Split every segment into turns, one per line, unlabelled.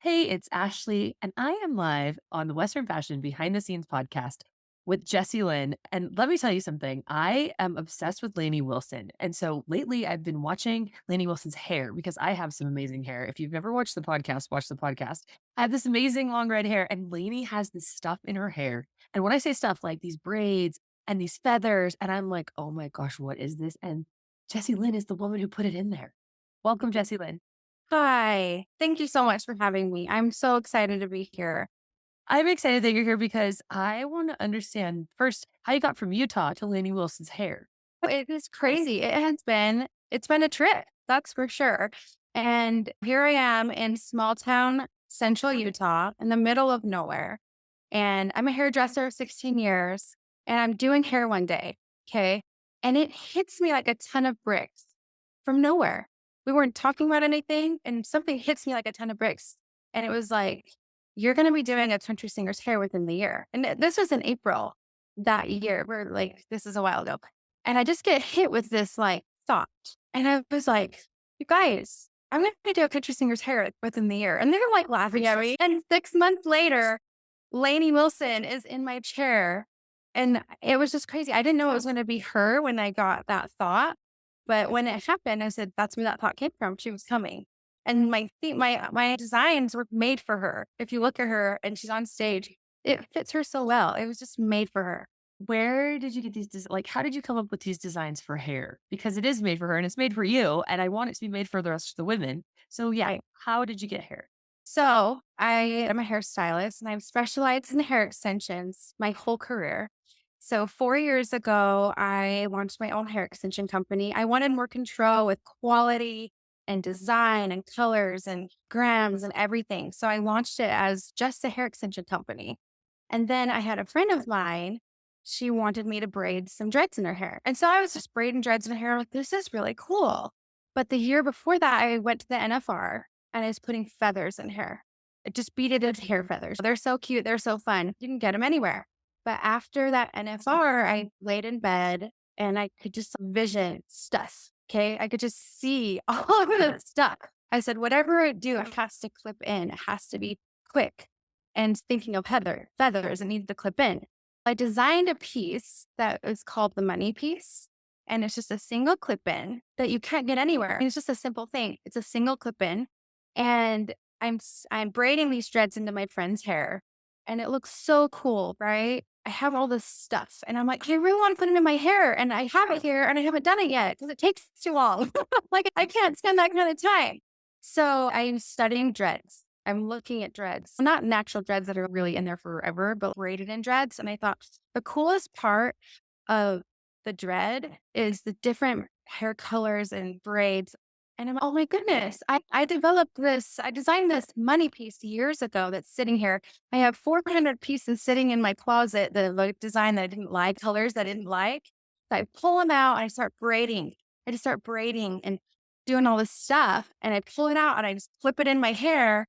Hey, it's Ashley, and I am live on the Western Fashion Behind the Scenes podcast with Jessie Lynn. And let me tell you something. I am obsessed with Lainey Wilson. And so lately I've been watching Lainey Wilson's hair because I have some amazing hair. If you've never watched the podcast, watch the podcast. I have this amazing long red hair, and Lainey has this stuff in her hair. And when I say stuff like these braids and these feathers, and I'm like, oh my gosh, what is this? And Jessie Lynn is the woman who put it in there. Welcome, Jessie Lynn.
Hi. Thank you so much for having me. I'm so excited to be here.
I'm excited that you're here because I want to understand first how you got from Utah to Lainey Wilson's hair.
It is crazy. It's been a trip, that's for sure. And here I am in small town central Utah in the middle of nowhere. And I'm a hairdresser of 16 years and I'm doing hair one day. Okay. And it hits me like a ton of bricks from nowhere. We weren't talking about anything and something hits me like a ton of bricks. And it was like, you're going to be doing a country singer's hair within the year. And this was in April that year. We're like, this is a while ago. And I just get hit with this like thought. And I was like, you guys, I'm going to do a country singer's hair like, within the year. And they're like laughing at me. And 6 months later, Lainey Wilson is in my chair. And it was just crazy. I didn't know it was going to be her when I got that thought. But when it happened, I said, that's where that thought came from. She was coming. And my designs were made for her. If you look at her and she's on stage, it fits her so well. It was just made for her.
Where did you get these? Like, how did you come up with these designs for hair? Because it is made for her and it's made for you, and I want it to be made for the rest of the women. So, yeah,
Right.
how did you get hair?
So I am a hairstylist and I've specialized in hair extensions my whole career. So 4 years ago, I launched my own hair extension company. I wanted more control with quality and design and colors and grams and everything. So I launched it as just a hair extension company. And then I had a friend of mine, she wanted me to braid some dreads in her hair. And so I was just braiding dreads in her hair. Like, this is really cool. But the year before that, I went to the NFR and I was putting feathers in hair. I just beaded into hair feathers. They're so cute. They're so fun. You can get them anywhere. But after that NFR, I laid in bed and I could just vision stuff. Okay. I could just see all of the stuff. I said, whatever I do, it has to clip in. It has to be quick. And thinking of feathers, it needed to clip in. I designed a piece that is called the money piece. And it's just a single clip in that you can't get anywhere. It's just a simple thing. It's a single clip in. And I'm braiding these dreads into my friend's hair. And it looks so cool, right? I have all this stuff. And I'm like, I really want to put it in my hair. And I have it here and I haven't done it yet because it takes too long. Like I can't spend that kind of time. So I'm studying dreads. I'm looking at dreads, not natural dreads that are really in there forever, but braided in dreads. And I thought the coolest part of the dread is the different hair colors and braids. And I'm, oh my goodness, I designed this money piece years ago that's sitting here. I have 400 pieces sitting in my closet, the like design that I didn't like, colors that I didn't like. So I pull them out and I start braiding. I just start braiding and doing all this stuff. And I pull it out and I just flip it in my hair.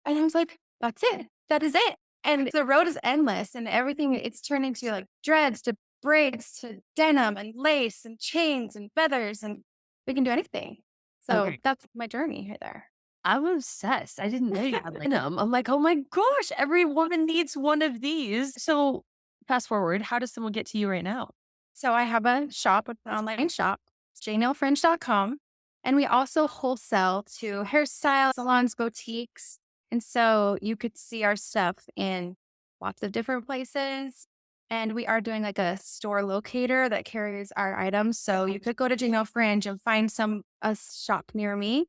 And I was like, that's it. That is it. And the road is endless and everything, it's turned into like dreads to braids to denim and lace and chains and feathers, and we can do anything. So
Okay.
that's my journey right there.
I'm obsessed. I didn't know you had like them. I'm like, oh my gosh, every woman needs one of these. So, fast forward, how does someone get to you right now?
So I have a shop, an online shop, jnielfringe.com. And we also wholesale to hairstyle salons, boutiques. And so you could see our stuff in lots of different places. And we are doing like a store locator that carries our items. So you could go to J.Niel Fringe and find a shop near me.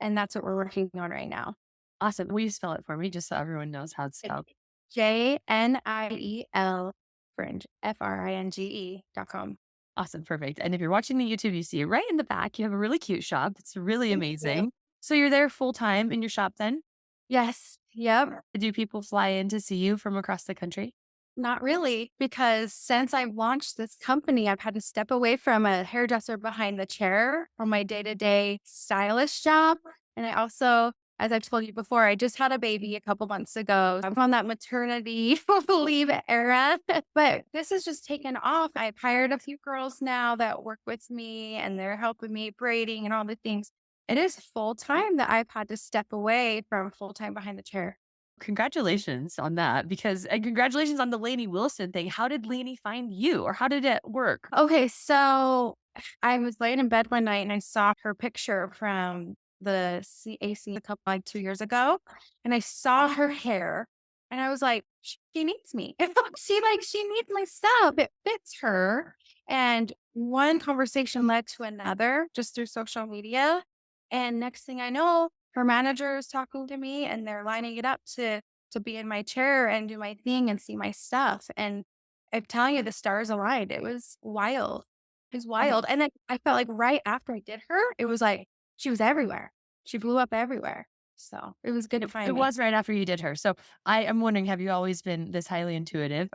And that's what we're working on right now.
Awesome. Will you spell it for me just so everyone knows how it's spelled?
JNIEL Fringe, FRINGE.com.
Awesome. Perfect. And if you're watching the YouTube, you see it right in the back. You have a really cute shop. It's really
Thank you.
amazing. So you're there full time in your shop then?
Yes. Yep.
Do people fly in to see you from across the country?
Not really, because since I've launched this company, I've had to step away from a hairdresser behind the chair from my day to day stylist job. And I also, as I've told you before, I just had a baby a couple months ago. I'm on that maternity leave era, but this has just taken off. I've hired a few girls now that work with me and they're helping me braiding and all the things. It is full time that I've had to step away from full time behind the chair.
Congratulations on that and congratulations on the Lainey Wilson thing. How did Lainey find you or how did it work?
Okay, so I was laying in bed one night and I saw her picture from the CAC a couple like 2 years ago, and I saw her hair, and I was like, She needs me. She needs my stuff. It fits her." And one conversation led to another just through social media, and next thing I know, her manager is talking to me, and they're lining it up to be in my chair and do my thing and see my stuff. And I'm telling you, the stars aligned. It was wild. It was
Okay.
wild. And then I felt like right after I did her, it was like she was everywhere. She blew up everywhere. So it was good to
It
find me.
was right after you did her. So I am wondering, have you always been this highly intuitive?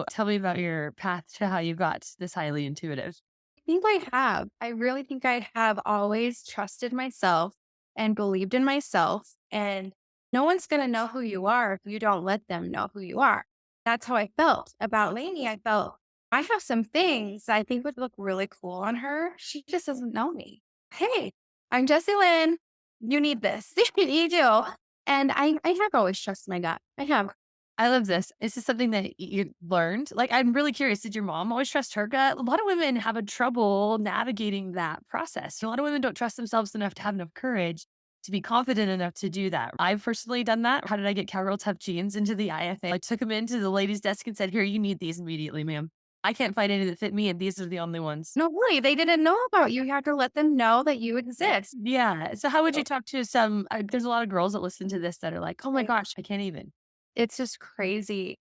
Tell me about your path to how you got this highly intuitive.
I think I have. I really think I have always trusted myself and believed in myself. And no one's going to know who you are if you don't let them know who you are. That's how I felt about Lainey. I felt I have some things I think would look really cool on her. She just doesn't know me. Hey, I'm Jessie Lynn. You need this. You do. And I have always trusted my gut. I have.
I love this. Is this something that you learned? Like, I'm really curious. Did your mom always trust her gut? A lot of women have a trouble navigating that process. A lot of women don't trust themselves enough to have enough courage to be confident enough to do that. I've personally done that. How did I get cowgirl tough jeans into the IFA? I took them into the ladies' desk and said, "Here, you need these immediately, ma'am. I can't find any that fit me, and these are the only ones."
No, really, they didn't know about you. You have to let them know that you exist.
Yeah. So, how would you talk to there's a lot of girls that listen to this that are like, "Oh my
Right.
gosh, I can't even."
It's just crazy.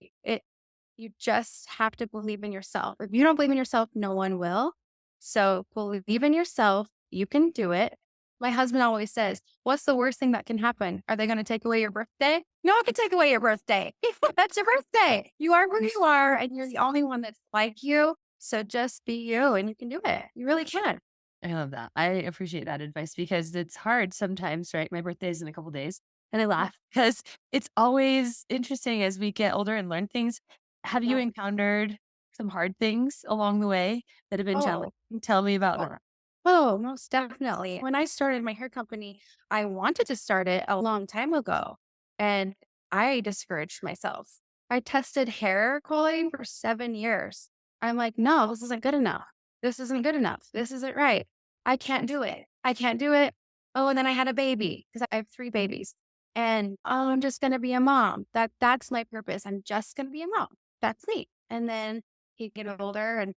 You just have to believe in yourself. If you don't believe in yourself, no one will. So believe in yourself. You can do it. My husband always says, "What's the worst thing that can happen? Are they going to take away your birthday?" No one can take away your birthday. That's your birthday. You are who you are, and you're the only one that's like you. So just be you, and you can do it. You really can.
I love that. I appreciate that advice because it's hard sometimes, right? My birthday is in a couple days and I
Yeah.
laugh because it's always interesting as we get older and learn things. Have you
Yeah.
encountered some hard things along the way that have been challenging?
Oh,
Tell me about that.
Oh, most definitely. When I started my hair company, I wanted to start it a long time ago, and I discouraged myself. I tested hair quality for 7 years. I'm like, no, this isn't good enough. This isn't good enough. This isn't right. I can't do it. I can't do it. Oh, and then I had a baby because I have three babies. And oh, I'm just gonna be a mom. That's my purpose. I'm just gonna be a mom. That's me. And then he get older and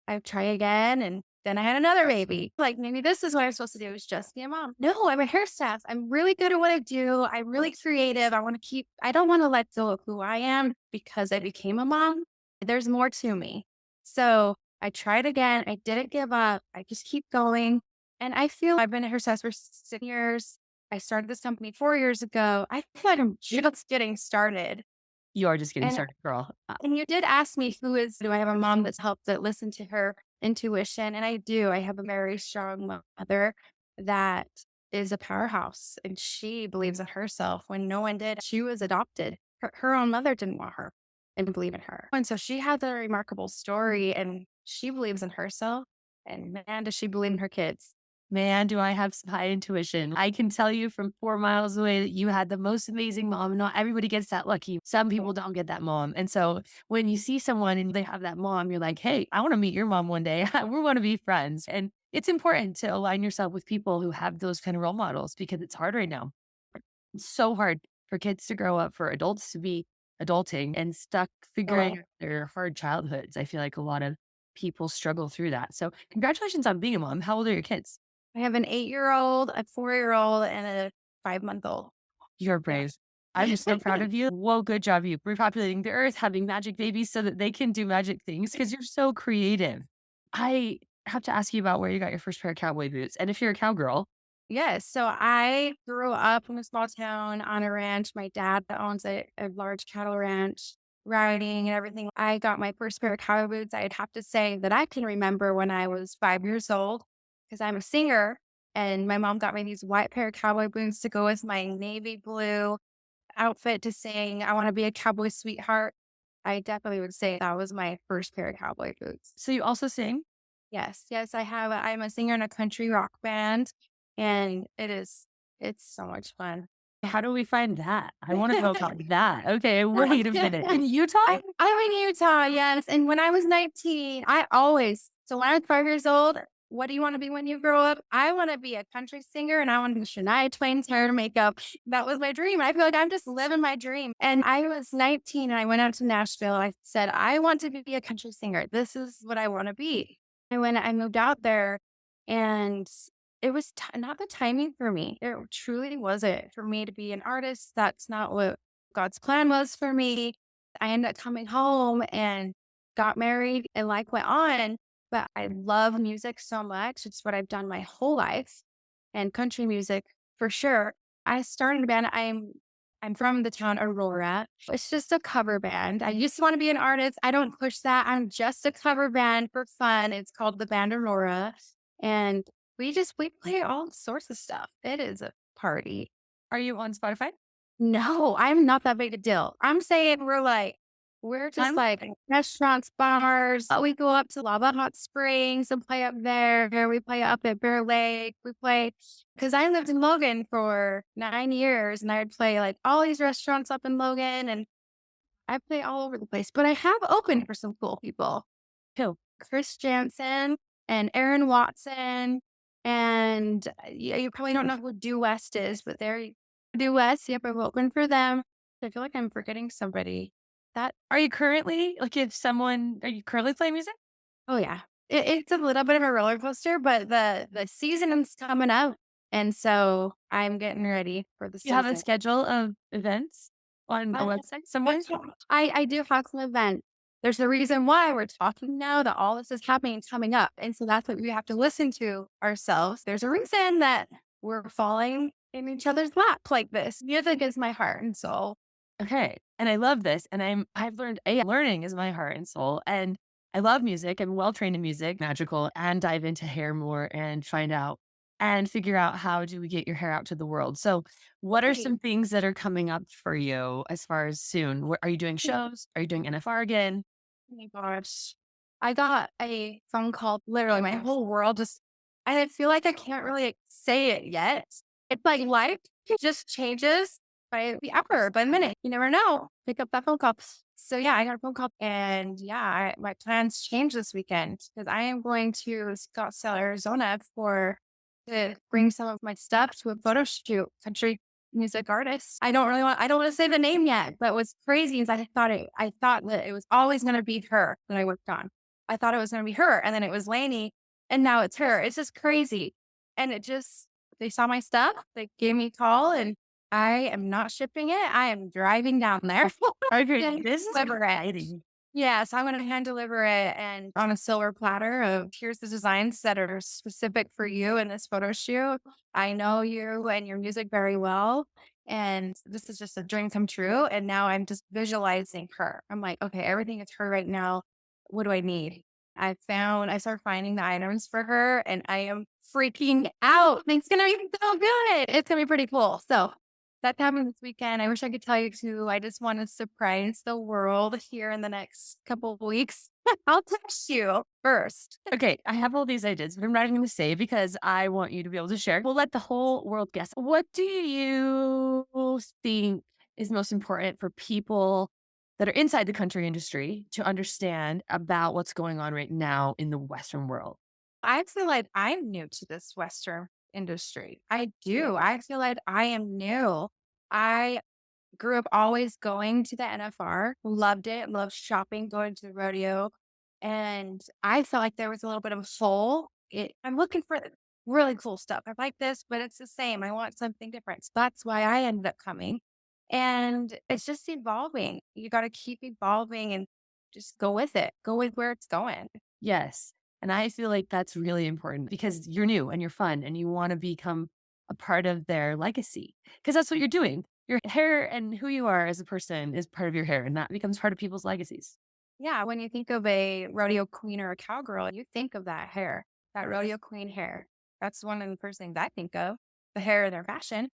I try again, and then I had another baby. Like, maybe this is what I'm supposed to do is just be a mom. No, I'm a hairstylist. I'm really good at what I do. I'm really creative. I don't want to let go of who I am because I became a mom. There's more to me. So I tried again. I didn't give up. I just keep going. And I feel I've been a hairstylist for 6 years. I started this company 4 years ago. I feel like I'm just getting started.
You are just getting
And
started, girl.
and you did ask me do I have a mom that's helped to listen to her intuition? And I do. I have a very strong mother that is a powerhouse and she believes in herself when no one did. She was adopted. Her own mother didn't want her and believe in her. And so she has a remarkable story and she believes in herself. And man, does she believe in her kids.
Man, do I have some high intuition. I can tell you from 4 miles away that you had the most amazing mom. Not everybody gets that lucky. Some people don't get that mom. And so when you see someone and they have that mom, you're like, "Hey, I wanna meet your mom one day. We wanna be friends." And it's important to align yourself with people who have those kind of role models because it's hard right now. It's so hard for kids to grow up, for adults to be adulting and stuck figuring out their hard childhoods. I feel like a lot of people struggle through that. So congratulations on being a mom. How old are your kids?
I have an 8-year-old, a 4-year-old, and a 5-month-old.
You're
Yeah.
brave. I'm just so proud of you. Whoa, good job, you repopulating the earth, having magic babies so that they can do magic things because you're so creative. I have to ask you about where you got your first pair of cowboy boots. And if you're a cowgirl,
Yes. So I grew up in a small town on a ranch. My dad owns a large cattle ranch, riding and everything. I got my first pair of cowboy boots. I'd have to say that I can remember when I was 5 years old because I'm a singer. And my mom got me these white pair of cowboy boots to go with my navy blue outfit to sing I Want to Be a Cowboy Sweetheart. I definitely would say that was my first pair of cowboy boots.
so you also sing?
Yes. Yes, I'm a singer in a country rock band. And it's so much fun.
How do we find that? I wanna know about that. Okay, wait a minute. In Utah?
I'm in Utah, yes, and when I was 19, when I was 5 years old, what do you wanna be when you grow up? I wanna be a country singer, and I wanna do Shania Twain's hair and makeup. That was my dream. I feel like I'm just living my dream, and I was 19, and I went out to Nashville. I said, "I want to be a country singer. This is what I wanna be." And when I moved out there, and it was not the timing for me. It truly wasn't for me to be an artist. That's not what God's plan was for me. I ended up coming home and got married and life went on. But I love music so much. It's what I've done my whole life and country music for sure. I started a band. I'm from the town Aurora. It's just a cover band. I used to want to be an artist. I don't push that. I'm just a cover band for fun. It's called the band Aurora. And we play all sorts of stuff. It is a party.
Are you on Spotify?
No, I'm not that big a deal. I'm saying we're just
I'm
like restaurants, bars. We go up to Lava Hot Springs and play up there. We play up at Bear Lake. We play because I lived in Logan for 9 years and I would play like all these restaurants up in Logan and I play all over the place. But I have opened for some cool people.
Who?
Chris Jansen and Aaron Watson. And yeah, you probably don't know who Due West is, but they're Due West. Yep, I've opened for them. I feel like I'm forgetting somebody. That
Are you currently like, if someone are you currently playing music?
oh yeah, it's a little bit of a roller coaster, but the season is coming up, and so I'm getting ready for the
You have a
season.
schedule of events on a
Uh,
website somewhere?
I do have some events. There's a reason why we're talking now that all this is happening and coming up. And so that's what we have to listen to ourselves. There's a reason that we're falling in each other's lap like this. Music is my heart and soul.
Okay. And I love this. And I've learned learning is my heart and soul. And I love music. I'm well trained in music, magical, and dive into hair more and find out and figure out how do we get your hair out to the world. So what are
Right.
some things that are coming up for you as far as soon? Are you doing shows? Are you doing NFR again?
Oh my gosh. I got a phone call, literally my whole world just I feel like I can't really say it yet. It's like life just changes by the hour, by the minute. You never know. Pick up that phone call. So yeah, I got a phone call and yeah, my plans change this weekend because I am going to Scottsdale, Arizona to bring some of my stuff to a photo shoot, country music artist. I don't want to say the name yet, but what's crazy is I thought that it was always going to be her that I worked on. I thought it was going to be her and then it was Lainey and now it's her. It's just crazy. And they saw my stuff, they gave me a call and I am not shipping it. I am driving down there.
Okay.
And
This is
deliver it.
exciting.
Yeah, so I'm gonna hand deliver it and on a silver platter of here's the designs that are specific for you in this photo shoot. I know you and your music very well. And this is just a dream come true. And now I'm just visualizing her. I'm like, okay, everything is her right now. What do I need? I started finding the items for her and I am freaking out. It's gonna be so good. It's gonna be pretty cool. So that happened this weekend. I wish I could tell you too. I just want to surprise the world here in the next couple of weeks. I'll text you first.
Okay, I have all these ideas, but I'm not even going to say because I want you to be able to share. We'll let the whole world guess. What do you think is most important for people that are inside the country industry to understand about what's going on right now in the Western world?
I feel like I'm new to this Western industry. I do. I feel like I am new. I grew up always going to the NFR, loved it, loved shopping, going to the rodeo. And I felt like there was a little bit of a hole. I'm looking for really cool stuff. I like this, but it's the same. I want something different. So that's why I ended up coming. And it's just evolving. You got to keep evolving and just go with it, go with where it's going.
Yes. And I feel like that's really important because you're new and you're fun and you want to become a part of their legacy because that's what you're doing. Your hair and who you are as a person is part of your hair and that becomes part of people's legacies.
Yeah, when you think of a rodeo queen or a cowgirl, you think of that hair, that rodeo queen hair. That's one of the first things I think of, the hair in their fashion,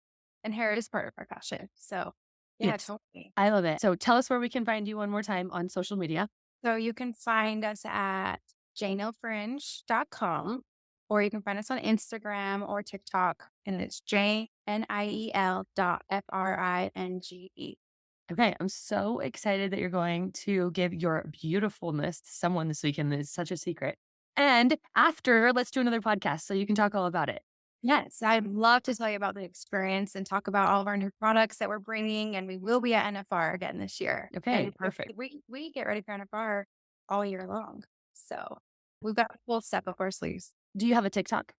and hair is part of our fashion. So, yeah,
Yes.
totally.
I love it. So tell us where we can find you one more time on social media.
So you can find us at jnielfringe.com. or you can find us on Instagram or TikTok, and it's JNIEL.FRINGE.
Okay, I'm so excited that you're going to give your beautifulness to someone this weekend. It's such a secret. And after, let's do another podcast so you can talk all about it.
Yes, I'd love to tell you about the experience and talk about all of our new products that we're bringing, and we will be at NFR again this year.
Okay,
And
perfect.
we get ready for NFR all year long, so we've got a full set up our sleeves.
Do you have a TikTok?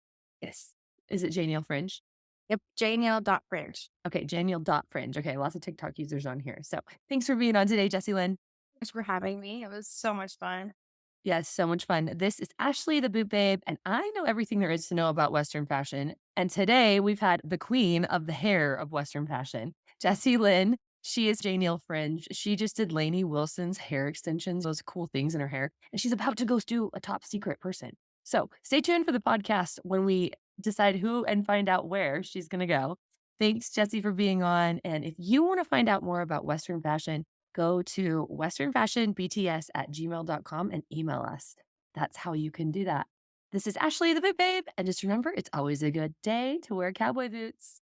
Yes.
Is it J.Niel Fringe?
Yep, J.Niel.Fringe.
Okay, J.Niel.Fringe. Okay, lots of TikTok users on here. So thanks for being on today, Jessie Lynn.
Thanks for having me. It was so much fun.
Yes, so much fun. This is Ashley, the Boot Babe, and I know everything there is to know about Western fashion. And today we've had the queen of the hair of Western fashion, Jessie Lynn. She is J.Niel Fringe. She just did Lainey Wilson's hair extensions, those cool things in her hair, and she's about to go do a top secret person. So stay tuned for the podcast when we decide who and find out where she's going to go. Thanks, Jessie, for being on. And if you want to find out more about Western fashion, go to westernfashionbts@gmail.com and email us. That's how you can do that. This is Ashley the Boot Babe. And just remember, it's always a good day to wear cowboy boots.